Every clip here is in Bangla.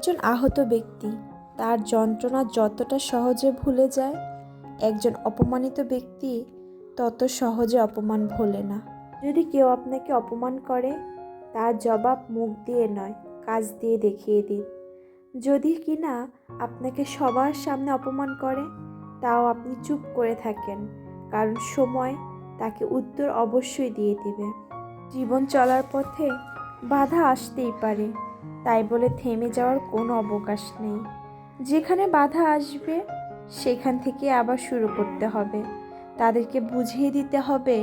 একজন আহত ব্যক্তি তার যন্ত্রণা যতটা সহজে ভুলে যায়, একজন অপমানিত ব্যক্তি তত সহজে অপমান ভোলে না। যদি কেউ আপনাকে অপমান করে, তার জবাব মুখ দিয়ে নয়, কাজ দিয়ে দেখিয়ে দিন। যদি কিনা আপনাকে সবার সামনে অপমান করে, তাও আপনি চুপ করে থাকেন, কারণ সময় তাকে উত্তর অবশ্যই দিয়ে দিবে। জীবন চলার পথে বাধা আসতেই পারে, তাই বলে থেমে যাওয়ার কোনো অবকাশ নেই। যেখানে বাধা আসবে সেখান থেকে আবার শুরু করতে হবে। তাদেরকে বুঝিয়ে দিতে হবে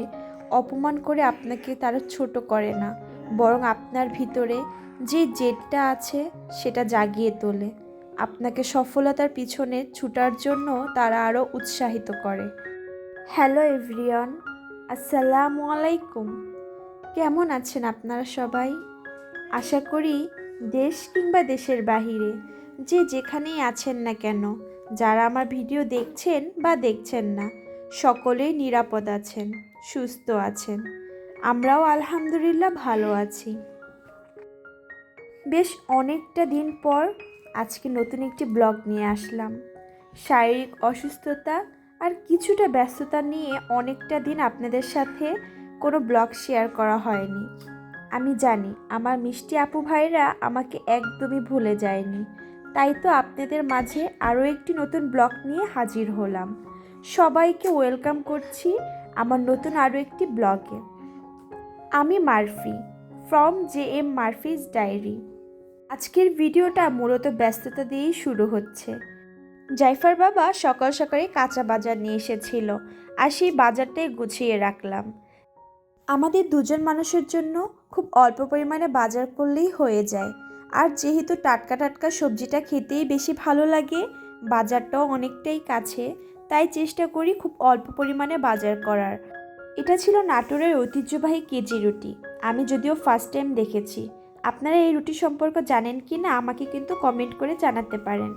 অপমান করে আপনাকে তারা ছোট করে না, বরং আপনার ভিতরে যে জেদটা আছে সেটা জাগিয়ে তোলে। আপনাকে সফলতার পিছনে ছুটার জন্য তারা আরও উৎসাহিত করে। হ্যালো এভরিওয়ান, আসসালামু আলাইকুম। কেমন আছেন আপনারা সবাই? আশা করি দেশ কিংবা দেশের বাহিরে যে যেখানেই আছেন না কেন, যারা আমার ভিডিও দেখছেন বা দেখছেন না, সকলেই নিরাপদ আছেন, সুস্থ আছেন। আমরাও আলহামদুলিল্লাহ ভালো আছি। বেশ অনেকটা দিন পর আজকে নতুন একটি ব্লগ নিয়ে আসলাম। শারীরিক অসুস্থতা আর কিছুটা ব্যস্ততা নিয়ে অনেকটা দিন আপনাদের সাথে কোনো ব্লগ শেয়ার করা হয়নি। আমি জানি আমার মিষ্টি আপু ভাইরা আমাকে একদমই ভুলে যায়নি, তাই তো আপনাদের মাঝে আরও একটি নতুন ব্লগ নিয়ে হাজির হলাম। সবাইকে ওয়েলকাম করছি আমার নতুন আরও একটি ব্লগে। আমি মারফি ফ্রম JM মারফিজ ডায়েরি। আজকের ভিডিওটা মূলত ব্যস্ততা দিয়েই শুরু হচ্ছে। জাইফার বাবা সকাল সকালে কাঁচা বাজার নিয়ে এসেছিল, আর সেই বাজারটাই গুছিয়ে রাখলাম। আমাদের দুজন মানুষের জন্য খুব অল্প পরিমাণে বাজার করলেই হয়ে যায়, আর যেহেতু টাটকা টাটকা সবজিটা খেতেই বেশি ভালো লাগে, বাজারটাও অনেকটাই কাছে, তাই চেষ্টা করি খুব অল্প পরিমাণে বাজার করার। এটা ছিল নাটোরের ঐতিহ্যবাহী কেজি রুটি। আমি যদিও ফার্স্ট টাইম দেখেছি। আপনারা এই রুটি সম্পর্কে জানেন কি না আমাকে কিন্তু কমেন্ট করে জানাতে পারেন।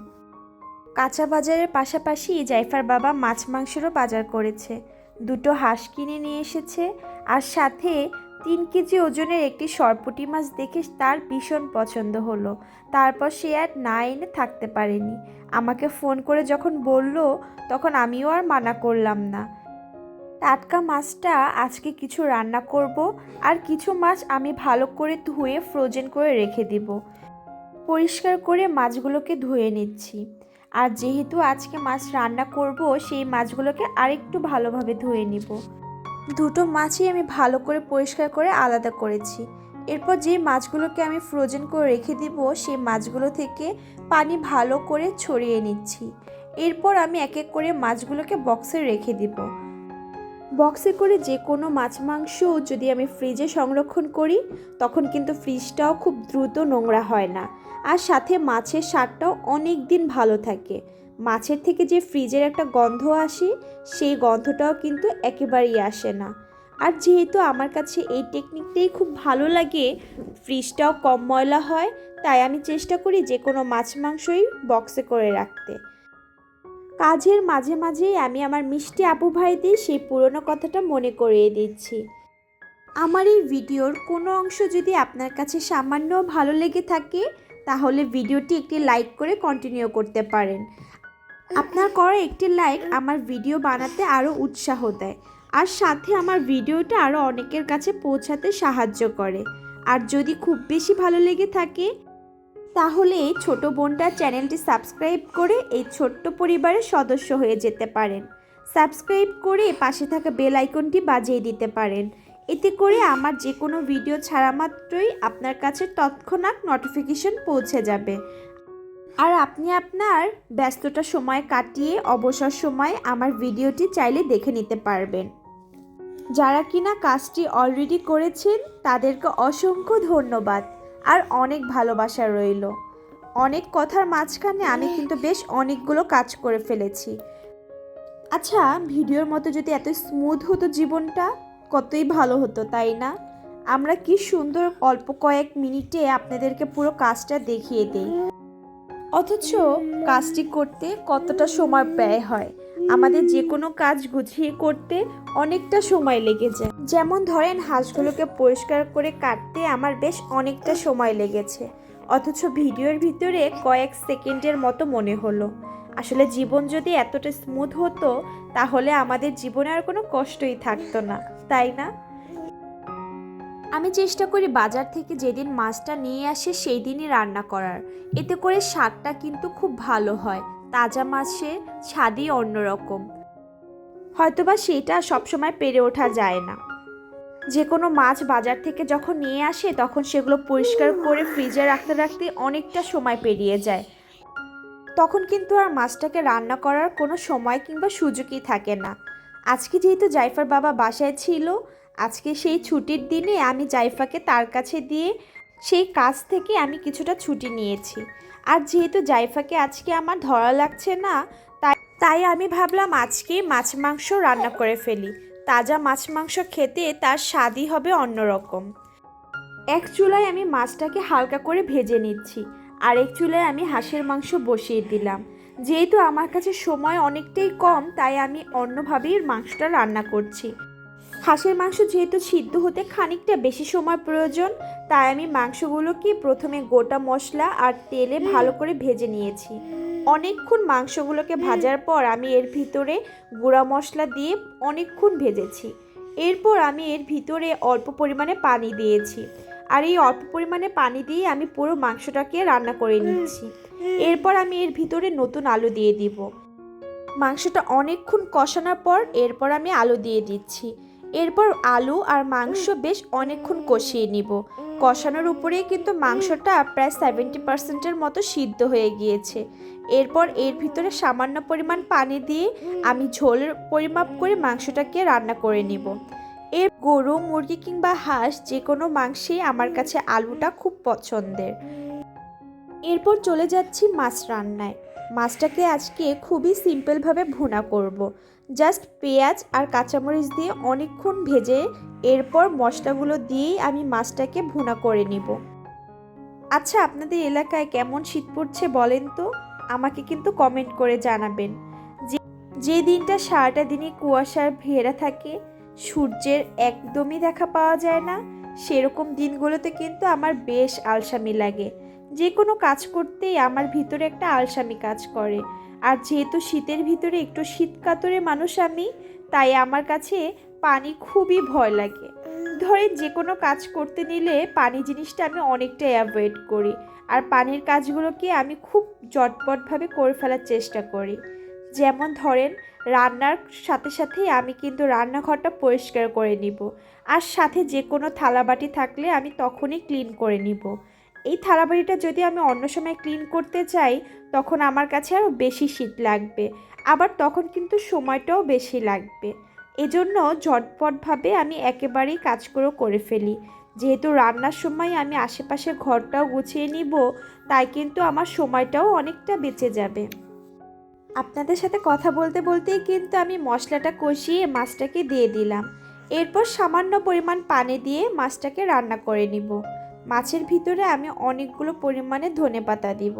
কাঁচা বাজারের পাশাপাশি জাইফার বাবা মাছ মাংসেরও বাজার করেছে। দুটো হাঁস কিনে নিয়ে এসেছে, আর সাথে 3 কেজি ওজনের একটি সরপুঁটি মাছ দেখে তার ভীষণ পছন্দ হলো। তারপর সে আর না এনে থাকতে পারেনি। আমাকে ফোন করে যখন বলল, তখন আমিও আর মানা করলাম না। টাটকা মাছটা আজকে কিছু রান্না করব, আর কিছু মাছ আমি ভালো করে ধুয়ে ফ্রোজেন করে রেখে দিব। পরিষ্কার করে মাছগুলোকে ধুয়ে নিচ্ছি, আর যেহেতু আজকে মাছ রান্না করব, সেই মাছগুলোকে আরেকটু ভালোভাবে ধুয়ে নিব। দুটো মাছই আমি ভালো করে পরিষ্কার করে আলাদা করেছি। এরপর যে মাছগুলোকে আমি ফ্রোজেন করে রেখে দিব, সেই মাছগুলো থেকে পানি ভালো করে ছড়িয়ে নিচ্ছি। এরপর আমি এক এক করে মাছগুলোকে বক্সে রেখে দিব। বক্সে করে যে কোনো মাছ মাংস যদি আমি ফ্রিজে সংরক্ষণ করি, তখন কিন্তু ফ্রিজটাও খুব দ্রুত নোংরা হয় না, আর সাথে মাছের স্বাদটাও অনেক দিন ভালো থাকে। মাছের থেকে যে ফ্রিজের একটা গন্ধ আসে, সেই গন্ধটাও কিন্তু একেবারেই আসে না। আর যেহেতু আমার কাছে এই টেকনিকটাই খুব ভালো লাগে, ফ্রিজটাও কম ময়লা হয়, তাই আমি চেষ্টা করি যে কোনো মাছ মাংসই বক্সে করে রাখতে। কাজের মাঝে মাঝেই আমি আমার মিষ্টি আপু ভাইদের সেই পুরনো কথাটা মনে করিয়ে দিচ্ছি। আমার এই ভিডিওর কোনো অংশ যদি আপনার কাছে সামান্য ভালো লেগে থাকে, তাহলে ভিডিওটি একটি লাইক করে কন্টিনিউ করতে পারেন। আপনার করা একটি লাইক আমার ভিডিও বানাতে আরও উৎসাহ দেয়, আর সাথে আমার ভিডিওটা আরও অনেকের কাছে পৌঁছাতে সাহায্য করে। আর যদি খুব বেশি ভালো লেগে থাকে, তাহলে এই ছোটো বোনটার চ্যানেলটি সাবস্ক্রাইব করে এই ছোট্ট পরিবারের সদস্য হয়ে যেতে পারেন। সাবস্ক্রাইব করে পাশে থাকা বেল আইকনটি বাজিয়ে দিতে পারেন। এতে করে আমার যে কোনো ভিডিও ছাড়া মাত্রই আপনার কাছে তৎক্ষণাৎ নোটিফিকেশন পৌঁছে যাবে, আর আপনি আপনার ব্যস্ততা সময় কাটিয়ে অবসর সময় আমার ভিডিওটি চাইলে দেখে নিতে পারবেন। যারা কিনা কাজটি অলরেডি করেছেন, তাদেরকে অসংখ্য ধন্যবাদ আর অনেক ভালোবাসা রইল। অনেক কথার মাঝখানে আমি কিন্তু বেশ অনেকগুলো কাজ করে ফেলেছি। আচ্ছা, ভিডিওর মতো যদি এত স্মুথ হতো জীবনটা, কতই ভালো হতো, তাই না? আমরা কি সুন্দর অল্প কয়েক মিনিটে আপনাদেরকে পুরো কাজটা দেখিয়ে দিই, অথচ কাজটি করতে কতটা সময় ব্যয় হয়। আমাদের যে কোনো কাজ গুছিয়ে করতে অনেকটা সময় লেগে যায়। যেমন ধরেন, হাঁসগুলোকে পরিষ্কার করে কাটতে আমার বেশ অনেকটা সময় লেগেছে, অথচ ভিডিওর ভিতরে কয়েক সেকেন্ডের মতো মনে হলো। আসলে জীবন যদি এতটা স্মুথ হতো তাহলে আমাদের জীবনে আর কোনো কষ্টই থাকতো না, তাই না? আমি চেষ্টা করি বাজার থেকে যেদিন মাছটা নিয়ে আসে সেই দিনই রান্না করার। এতে করে স্বাদটা কিন্তু খুব ভালো হয়। তাজা মাছের স্বাদই অন্যরকম। হয়তোবা সেটা সবসময় পেরে ওঠা যায় না। যে কোনো মাছ বাজার থেকে যখন নিয়ে আসে তখন সেগুলো পরিষ্কার করে ফ্রিজে রাখতে রাখতে অনেকটা সময় পেরিয়ে যায়। তখন কিন্তু আর মাছটাকে রান্না করার কোনো সময় কিংবা সুযোগই থাকে না। আজকে যেহেতু জাইফার বাবা বাসায় ছিল, আজকে সেই ছুটির দিনে আমি জাইফাকে তার কাছে দিয়ে সেই কাজ থেকে আমি কিছুটা ছুটি নিয়েছি। আর যেহেতু জাইফাকে আজকে আমার ধরা লাগছে না, তাই আমি ভাবলাম আজকে মাছ মাংস রান্না করে ফেলি। তাজা মাছ মাংস খেতে তার স্বাদই হবে অন্যরকম। এক চুলায় আমি মাছটাকে হালকা করে ভেজে নিচ্ছি, আর এক চুলায় আমি হাঁসের মাংস বসিয়ে দিলাম। যেহেতু আমার কাছে সময় অনেকটাই কম, তাই আমি অন্যভাবেই মাংসটা রান্না করছি। হাঁসের মাংস যেহেতু সিদ্ধ হতে খানিকটা বেশি সময় প্রয়োজন, তাই আমি মাংসগুলোকে প্রথমে গোটা মশলা আর তেলে ভালো করে ভেজে নিয়েছি। অনেকক্ষণ মাংসগুলোকে ভাজার পর আমি এর ভিতরে গুঁড়া মশলা দিয়ে অনেকক্ষণ ভেজেছি। এরপর আমি এর ভিতরে অল্প পরিমাণে পানি দিয়েছি, আর এই অল্প পরিমাণে পানি দিয়ে আমি পুরো মাংসটাকে রান্না করে নিচ্ছি। এরপর আমি এর ভিতরে নতুন আলু দিয়ে দিব। মাংসটা অনেকক্ষণ কষানোর পর এরপর আমি আলু দিয়ে দিচ্ছি। এরপর আলু আর মাংস বেশ অনেকক্ষণ কষিয়ে নিব। কষানোর উপরেই কিন্তু মাংসটা প্রায় 70% মতো সিদ্ধ হয়ে গিয়েছে। এরপর এর ভিতরে সামান্য পরিমাণ পানি দিয়ে আমি ঝোলের পরিমাপ করে মাংসটাকে রান্না করে নিব। গরু, মুরগি কিংবা হাঁস যে কোনো মাংসেই আমার কাছে আলুটা খুব পছন্দের। এরপর চলে যাচ্ছি মাছ রান্নায়। মাছটাকে আজকে খুবই সিম্পলভাবে ভুনা করব। জাস্ট পেঁয়াজ আর কাঁচামরিচ দিয়ে অনেকক্ষণ ভেজে এরপর মশলাগুলো দিয়েই আমি মাছটাকে ভুনা করে নিব। আচ্ছা, আপনাদের এলাকায় কেমন শীত পড়ছে বলেন তো? আমাকে কিন্তু কমেন্ট করে জানাবেন। যে দিনটা সারাটা দিনই কুয়াশার ঘেরা থাকে, সূর্যের একদমই দেখা পাওয়া যায় না, সেরকম দিনগুলোতে কিন্তু আমার বেশ আলসামি লাগে। যে কোনো কাজ করতেই আমার ভিতরে একটা আলসামি কাজ করে। আর যেহেতু শীতের ভিতরে একটু শীত কাতরে মানুষ আমি, তাই আমার কাছে পানি খুবই ভয় লাগে। ধরেন যে কোনো কাজ করতে নিলে পানি জিনিসটা আমি অনেকটাই অ্যাভয়েড করি, আর পানির কাজগুলোকে আমি খুব জটপটভাবে করে ফেলার চেষ্টা করি। যেমন ধরেন রান্নার সাথে সাথেই আমি কিন্তু রান্নাঘরটা পরিষ্কার করে নিব, আর সাথে যে কোনো থালাবাটি থাকলে আমি তখনই ক্লিন করে নিব। এই থালাবাটিটা যদি আমি অন্য সময় ক্লিন করতে চাই তখন আমার কাছে আরও বেশি শীত লাগবে, আবার তখন কিন্তু সময়টাও বেশি লাগবে। এজন্য ঝটপটভাবে আমি একেবারেই কাজগুলো করে ফেলি। যেহেতু রান্নার সময় আমি আশেপাশে ঘরটাও গুছিয়ে নিব, তাই কিন্তু আমার সময়টাও অনেকটা বেঁচে যাবে। আপনাদের সাথে কথা বলতে বলতেই কিন্তু আমি মশলাটা কষিয়ে মাছটাকে দিয়ে দিলাম। এরপর সামান্য পরিমাণ পানি দিয়ে মাছটাকে রান্না করে নিব। মাছের ভিতরে আমি অনেকগুলো পরিমাণে ধনেপাতা দিব,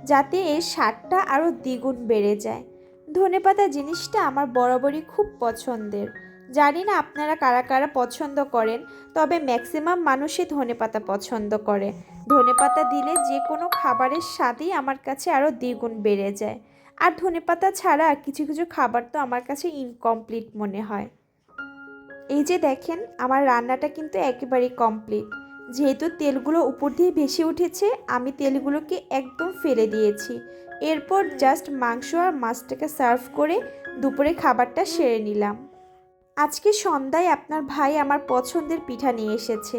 যাতে এর স্বাদটা আরও দ্বিগুণ বেড়ে যায়। ধনেপাতা জিনিসটা আমার বরাবরই খুব পছন্দের। জানি না আপনারা কারা কারা পছন্দ করেন, তবে ম্যাক্সিমাম মানুষই ধনেপাতা পছন্দ করে। ধনেপাতা দিলে যে কোনো খাবারের স্বাদই আমার কাছে আরও দ্বিগুণ বেড়ে যায়। আর ধনেপাতা ছাড়া কিছু কিছু খাবার তো আমার কাছে ইনকমপ্লিট মনে হয়। এই যে দেখেন, আমার রান্নাটা কিন্তু একেবারেই কমপ্লিট। যেহেতু তেলগুলো উপর দিয়ে ভেসে উঠেছে, আমি তেলগুলোকে একদম ফেলে দিয়েছি। এরপর জাস্ট মাংস আর মাছটাকে সার্ভ করে দুপুরে খাবারটা সেরে নিলাম। আজকে সন্ধ্যায় আপনার ভাই আমার পছন্দের পিঠা নিয়ে এসেছে।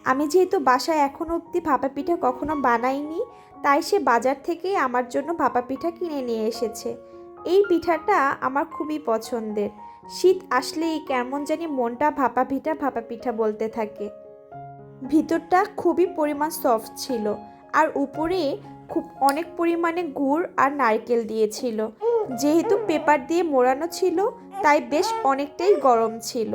আমি যেহেতু বাসায় এখনও অবধি ভাপা পিঠা কখনো বানাইনি, তাই সে বাজার থেকেই আমার জন্য ভাপা পিঠা কিনে নিয়ে এসেছে। এই পিঠাটা আমার খুবই পছন্দের। শীত আসলেই কেমন জানি মনটা ভাপা পিঠা বলতে থাকে। ভিতরটা খুবই পরিমাণ সফট ছিল, আর উপরে খুব অনেক পরিমাণে গুড় আর নারকেল দিয়েছিল। যেহেতু পেপার দিয়ে মোড়ানো ছিল, তাই বেশ অনেকটাই গরম ছিল।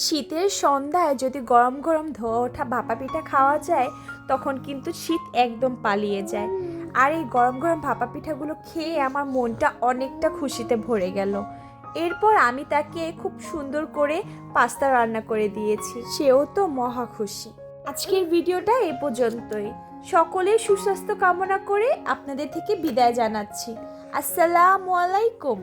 শীতের সন্ধ্যায় যদি গরম গরম ধোয়া ওঠা ভাপা পিঠা খাওয়া যায় তখন কিন্তু শীত একদম পালিয়ে যায়। আর এই গরম গরম ভাপা পিঠাগুলো খেয়ে আমার মনটা অনেকটা খুশিতে ভরে গেল। এরপর আমি তাকে খুব সুন্দর করে পাস্তা রান্না করে দিয়েছি, সেও তো মহা খুশি। আজকের ভিডিওটা এ পর্যন্তই। সকলের সুস্বাস্থ্য কামনা করে আপনাদের থেকে বিদায় জানাচ্ছি। আসসালামু আলাইকুম।